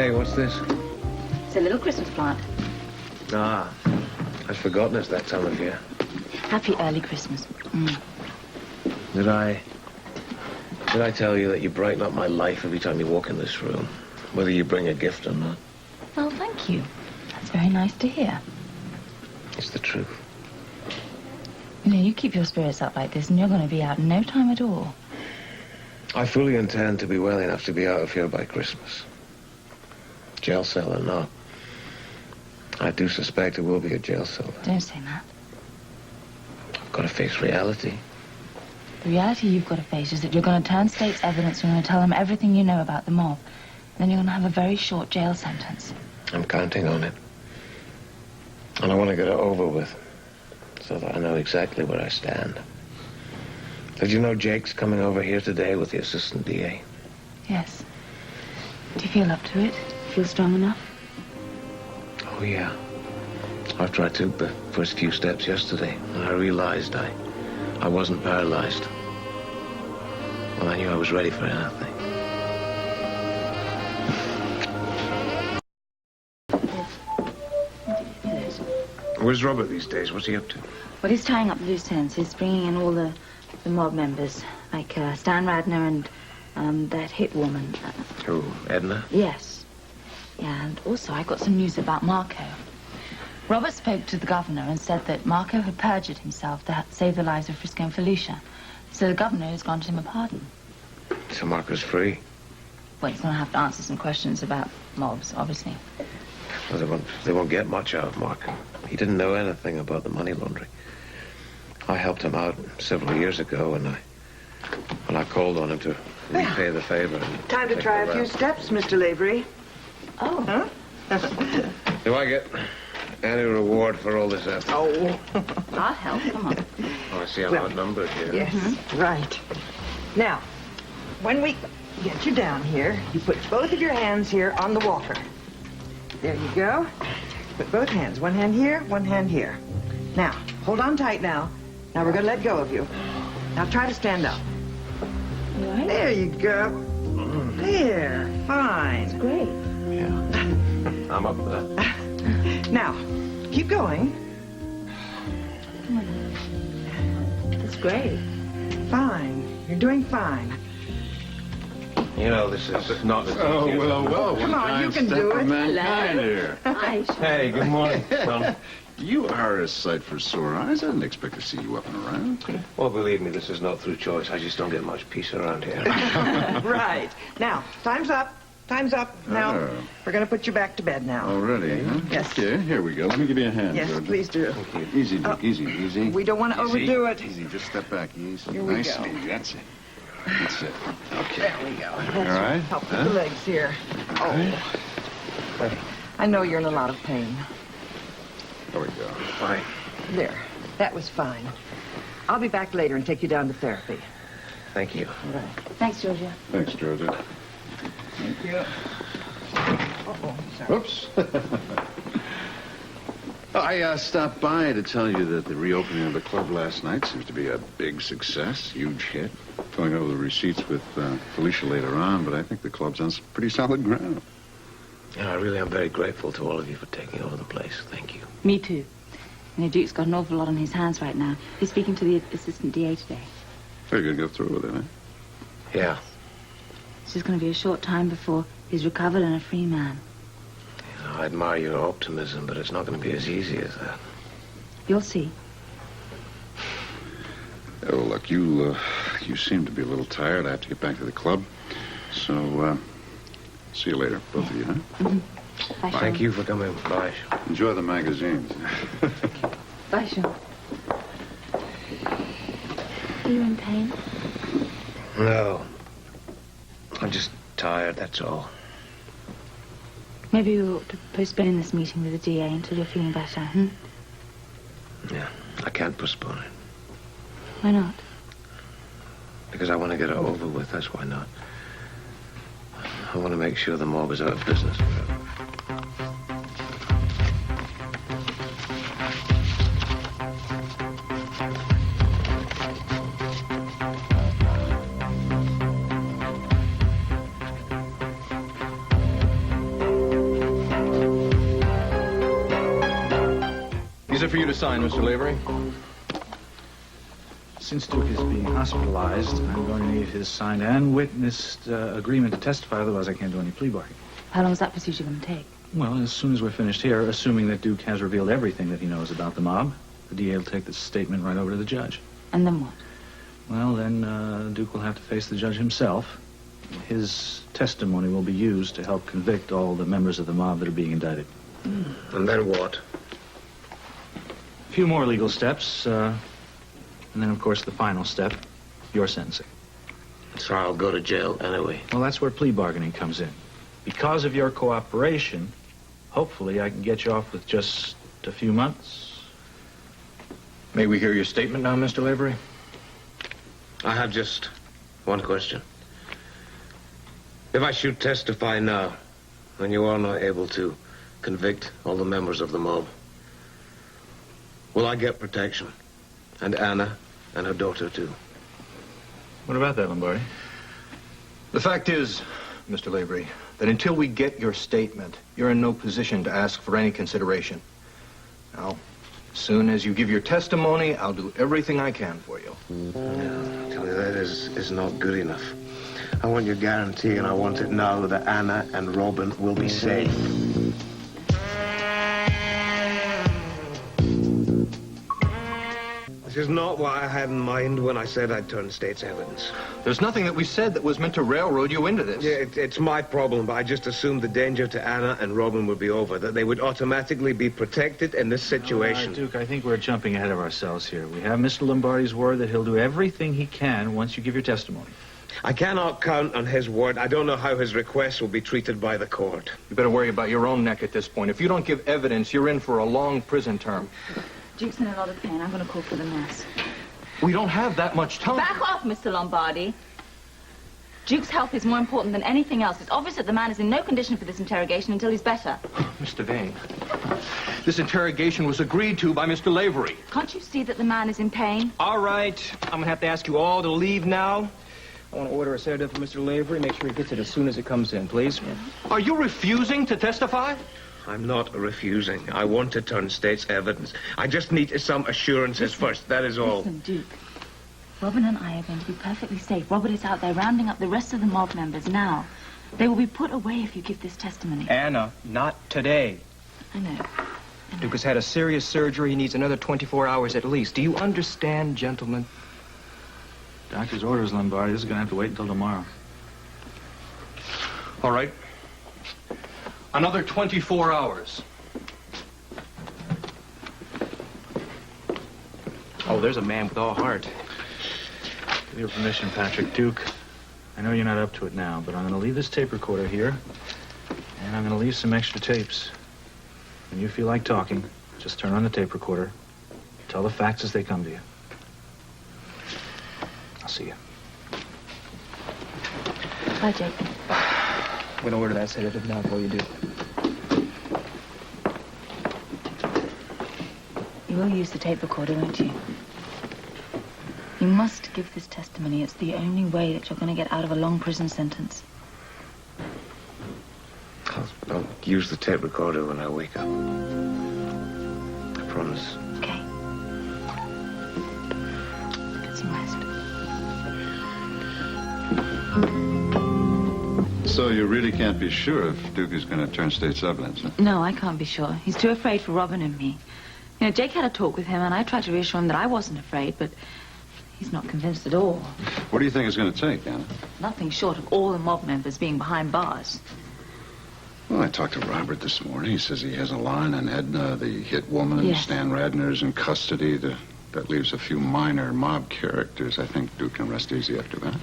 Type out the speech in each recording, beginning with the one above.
Hey, what's this? It's a little Christmas plant. Ah, I've forgotten it's that time of year. Happy early Christmas. Did I tell you that you brighten up my life every time you walk in this room, whether you bring a gift or not? Well, thank you. That's very nice to hear. It's the truth. You know, you keep your spirits up like this and you're going to be out in no time at all. I fully intend to be well enough to be out of here by Christmas. Jail cell or not. I do suspect it will be a jail cell. Don't say that. I've got to face reality. The reality you've got to face is that you're going to turn state's evidence, you're going to tell them everything you know about the mob. Then you're going to have a very short jail sentence. I'm counting on it. And I want to get it over with so that I know exactly where I stand. Did you know Jake's coming over here today with the assistant DA? Yes. Do you feel up to it? Feel strong enough? Oh, yeah. After I took the first few steps yesterday, and I realized I wasn't paralyzed. Well, I knew I was ready for anything. Where's Robert these days? What's he up to? Well, he's tying up loose ends. He's bringing in all the mob members, like Stan Radner and that hit woman. Who, Edna? Yes. Yeah, and also I got some news about Marco. Robert spoke to the governor and said that Marco had perjured himself to save the lives of Frisco and Felicia. So the governor has granted him a pardon. So Marco's free? Well, he's going to have to answer some questions about mobs, obviously. Well, they won't get much out of Marco. He didn't know anything about the money laundering. I helped him out several years ago, and I called on him to repay the favor. Time to try a few steps, Mr. Lavery. Oh. Huh? Do I get any reward for all this effort? Oh. I'll help. Come on. Oh, I see I'm outnumbered here. Yes, right. Now, when we get you down here, you put both of your hands here on the walker. There you go. Put both hands. One hand here, one hand here. Now, hold on tight now. Now we're going to let go of you. Now try to stand up. Right. There you go. There. Fine. Great. Yeah. I'm up for that. Now, keep going. Come on. That's great. Fine. You're doing fine. You know, this is not... Oh, well. Come on, you can do it. Mankind here. Hi. Hey, good morning, son. You are a sight for sore eyes. I didn't expect to see you up and around. Well, believe me, this is not through choice. I just don't get much peace around here. Right. Now, time's up. Time's up. Now, Oh. we're going to put you back to bed now. Already, huh? Yes. Okay, here we go. Let me give you a hand, Yes, Georgia. please do. Easy, Dick. Easy. We don't want to overdo it. Easy, just step back. Easy. Here we Nice go. and easy. That's it. That's it. Okay. There we go. That's All right. Help with the legs here. Oh. I know you're in a lot of pain. There we go. Fine. There. That was fine. I'll be back later and take you down to therapy. Thank you. All right. Thanks, Georgia. Thanks, Georgia. Thank you. Uh-oh. Sorry. Oops. I stopped by to tell you that the reopening of the club last night seems to be a big success, huge hit. Going over the receipts with Felicia later on, but I think the club's on some pretty solid ground. Yeah, I really am very grateful to all of you for taking over the place. Thank you. Me too. You know, Duke's got an awful lot on his hands right now. He's speaking to the assistant DA today. You're going to go through with it, huh? Yeah. It's just going to be a short time before he's recovered and a free man. I admire your optimism, but it's not going to be as easy as that. You'll see. Oh, look, you seem to be a little tired. I have to get back to the club. So, see you later, both of you, huh? Mm-hmm. Bye, Sean. Thank you for coming by. Enjoy the magazines. Bye, Sean. Are you in pain? No. I'm just tired, that's all. Maybe we ought to postpone this meeting with the DA until you're feeling better, Yeah, I can't postpone it. Why not? Because I want to get it over with, that's why not. I want to make sure the mob is out of business forever. These are for you to sign, Mr. Lavery. Since Duke is being hospitalized, I'm going to need his signed and witnessed agreement to testify, otherwise I can't do any plea bargaining. How long is that procedure going to take? Well, as soon as we're finished here, assuming that Duke has revealed everything that he knows about the mob, the DA will take the statement right over to the judge. And then what? Well, then Duke will have to face the judge himself. His testimony will be used to help convict all the members of the mob that are being indicted. And then what? A few more legal steps, and then, of course, the final step, your sentencing. So I'll go to jail anyway. Well, that's where plea bargaining comes in. Because of your cooperation, hopefully I can get you off with just a few months. May we hear your statement now, Mr. Lavery? I have just one question. If I should testify now, and you are not able to convict all the members of the mob, will I get protection? And Anna and her daughter, too. What about that, Lombardi? The fact is, Mr. Lavery, that until we get your statement, you're in no position to ask for any consideration. Now, as soon as you give your testimony, I'll do everything I can for you. No, I tell you, that is not good enough. I want your guarantee, and I want it now, that Anna and Robin will be safe. This is not what I had in mind when I said I'd turn state's evidence. There's nothing that we said that was meant to railroad you into this. Yeah, it's my problem, but I just assumed the danger to Anna and Robin would be over, that they would automatically be protected in this situation. Duke, I think we're jumping ahead of ourselves here. We have Mr. Lombardi's word that he'll do everything he can once you give your testimony. I cannot count on his word. I don't know how his request will be treated by the court. You better worry about your own neck at this point. If you don't give evidence, you're in for a long prison term. Duke's in a lot of pain. I'm going to call for the nurse. We don't have that much time. Back off, Mr. Lombardi. Duke's health is more important than anything else. It's obvious that the man is in no condition for this interrogation until he's better. Mr. Vane, this interrogation was agreed to by Mr. Lavery. Can't you see that the man is in pain? All right. I'm going to have to ask you all to leave now. I want to order a sedative for Mr. Lavery. Make sure he gets it as soon as it comes in, please. Are you refusing to testify? I'm not refusing. I want to turn state's evidence. I just need some assurances first, that is all. Listen, Duke. Robin and I are going to be perfectly safe. Robert is out there rounding up the rest of the mob members now. They will be put away if you give this testimony. Anna, not today. I know. Duke has had a serious surgery. He needs another 24 hours at least. Do you understand, gentlemen? Doctor's orders, Lombardi. This is going to have to wait until tomorrow. All right. Another 24 hours. Oh, there's a man with all heart. With your permission, Patrick. Duke, I know you're not up to it now, but I'm going to leave this tape recorder here, and I'm going to leave some extra tapes. When you feel like talking, just turn on the tape recorder. Tell the facts as they come to you. I'll see you. Bye, Jake. I'm going to order that sedative now before you do. You will use the tape recorder, won't you? You must give this testimony. It's the only way that you're going to get out of a long prison sentence. I'll use the tape recorder when I wake up. I promise. Okay. Get some rest. So you really can't be sure if Duke is going to turn state's evidence, huh? No, I can't be sure. He's too afraid for Robin and me. You know, Jake had a talk with him, and I tried to reassure him that I wasn't afraid, but he's not convinced at all. What do you think it's going to take, Anna? Nothing short of all the mob members being behind bars. Well, I talked to Robert this morning. He says he has a line on Edna, the hit woman. Yes. Stan Radner's in custody. That leaves a few minor mob characters. I think Duke can rest easy after that.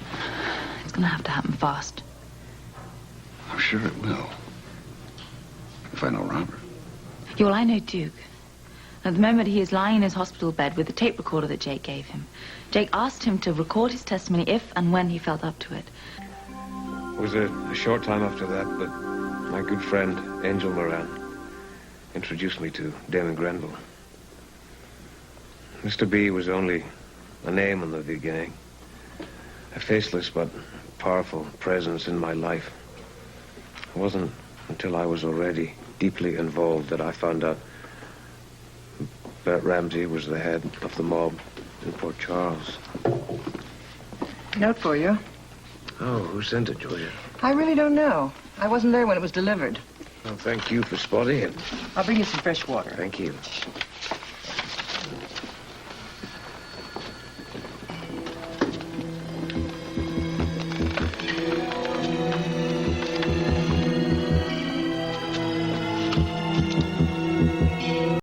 It's going to have to happen fast. I'm sure it will. If I know Robert. Yeah, well, I know Duke. At the moment, he is lying in his hospital bed with the tape recorder that Jake gave him. Jake asked him to record his testimony if and when he felt up to it. It was a short time after that, but my good friend, Angel Moran, introduced me to Damon Grenville. Mr. B was only a name in the beginning, a faceless but powerful presence in my life. It wasn't until I was already deeply involved that I found out that Ramsey was the head of the mob in Port Charles. Note for you. Oh, who sent it, Julia? I really don't know. I wasn't there when it was delivered. Well, thank you for spotting it. I'll bring you some fresh water. Thank you.